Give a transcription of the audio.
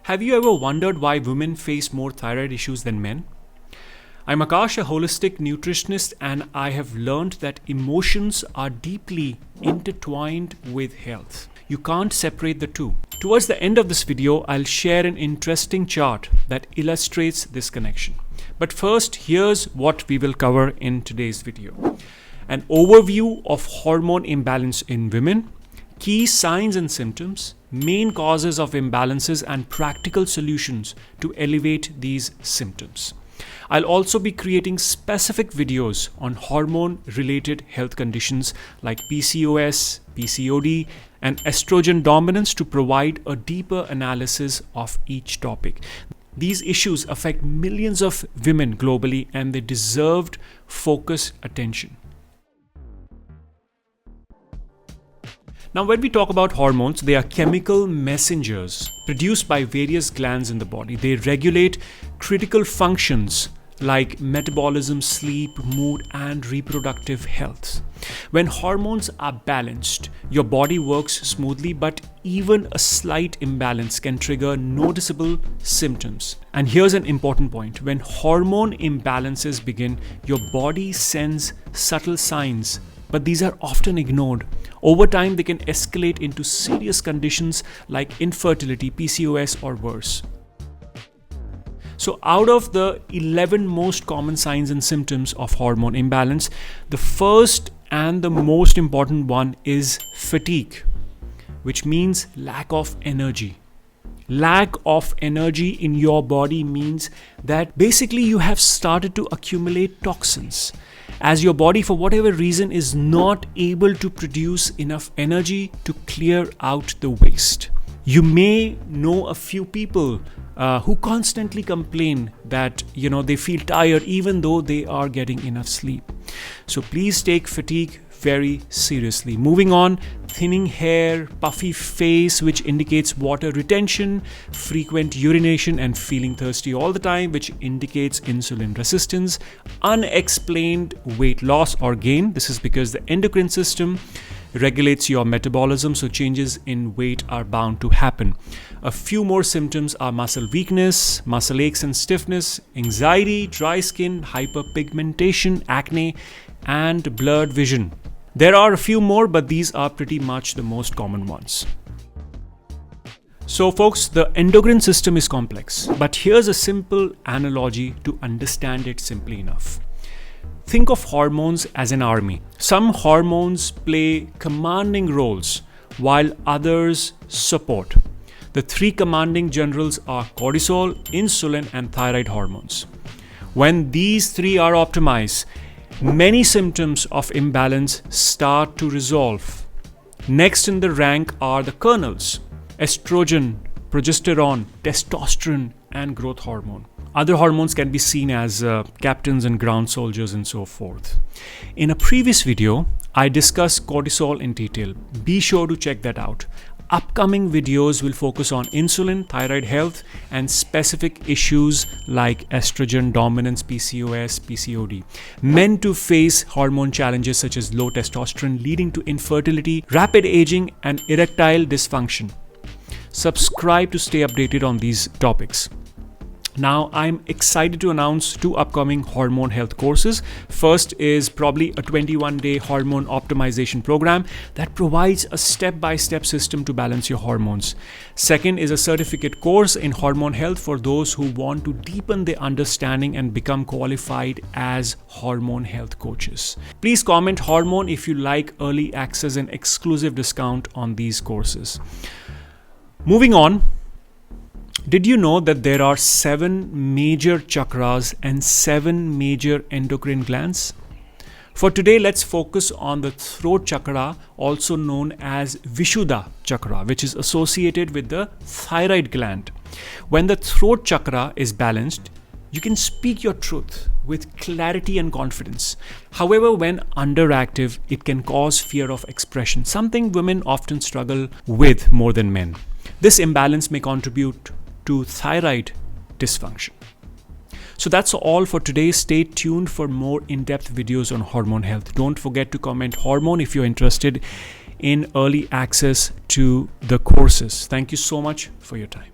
Have you ever wondered why women face more thyroid issues than men? I'm Akash, a holistic nutritionist, and I have learned that emotions are deeply intertwined with health. You can't separate the two. Towards the end of this video, I'll share an interesting chart that illustrates this connection. But first, here's what we will cover in today's video. An overview of hormone imbalance in women, key signs and symptoms, main causes of imbalances, and practical solutions to elevate these symptoms. I'll also be creating specific videos on hormone-related health conditions like PCOS, PCOD, and estrogen dominance to provide a deeper analysis of each topic. These issues affect millions of women globally, and they deserved focused attention. Now, when we talk about hormones, they are chemical messengers produced by various glands in the body. They regulate critical functions like metabolism, sleep, mood, and reproductive health. When hormones are balanced, your body works smoothly, but even a slight imbalance can trigger noticeable symptoms. And here's an important point. When hormone imbalances begin, your body sends subtle signs, but these are often ignored. Over time, they can escalate into serious conditions like infertility, PCOS, or worse. So out of the 11 most common signs and symptoms of hormone imbalance, the first and the most important one is fatigue, which means lack of energy. Lack of energy in your body means that basically you have started to accumulate toxins, as your body, for whatever reason, is not able to produce enough energy to clear out the waste. You may know a few people who constantly complain that they feel tired even though they are getting enough sleep. So please take fatigue very seriously. Moving on, thinning hair, puffy face, which indicates water retention, frequent urination and feeling thirsty all the time, which indicates insulin resistance, unexplained weight loss or gain. This is because the endocrine system regulates your metabolism, so changes in weight are bound to happen. A few more symptoms are muscle weakness, muscle aches and stiffness, anxiety, dry skin, hyperpigmentation, acne, and blurred vision. There are a few more, but these are pretty much the most common ones. So folks, the endocrine system is complex, but here's a simple analogy to understand it simply enough. Think of hormones as an army. Some hormones play commanding roles while others support. The three commanding generals are cortisol, insulin, and thyroid hormones. When these three are optimized, many symptoms of imbalance start to resolve. Next in the rank are the kernels: estrogen, progesterone, testosterone, and growth hormone. Other hormones can be seen as captains and ground soldiers and so forth. In a previous video, I discussed cortisol in detail. Be sure to check that out. Upcoming videos will focus on insulin, thyroid health, and specific issues like estrogen dominance, PCOS, PCOD. Men to face hormone challenges such as low testosterone leading to infertility, rapid aging, and erectile dysfunction. Subscribe to stay updated on these topics. Now, I'm excited to announce two upcoming hormone health courses. First is probably a 21-day hormone optimization program that provides a step-by-step system to balance your hormones. Second is a certificate course in hormone health for those who want to deepen their understanding and become qualified as hormone health coaches. Please comment hormone if you like early access and exclusive discount on these courses. Moving on. Did you know that there are 7 major chakras and 7 major endocrine glands? For today, let's focus on the throat chakra, also known as Vishuddha chakra, which is associated with the thyroid gland. When the throat chakra is balanced, you can speak your truth with clarity and confidence. However, when underactive, it can cause fear of expression, something women often struggle with more than men. This imbalance may contribute to thyroid dysfunction. So that's all for today. Stay tuned for more in-depth videos on hormone health. Don't forget to comment hormone if you're interested in early access to the courses. Thank you so much for your time.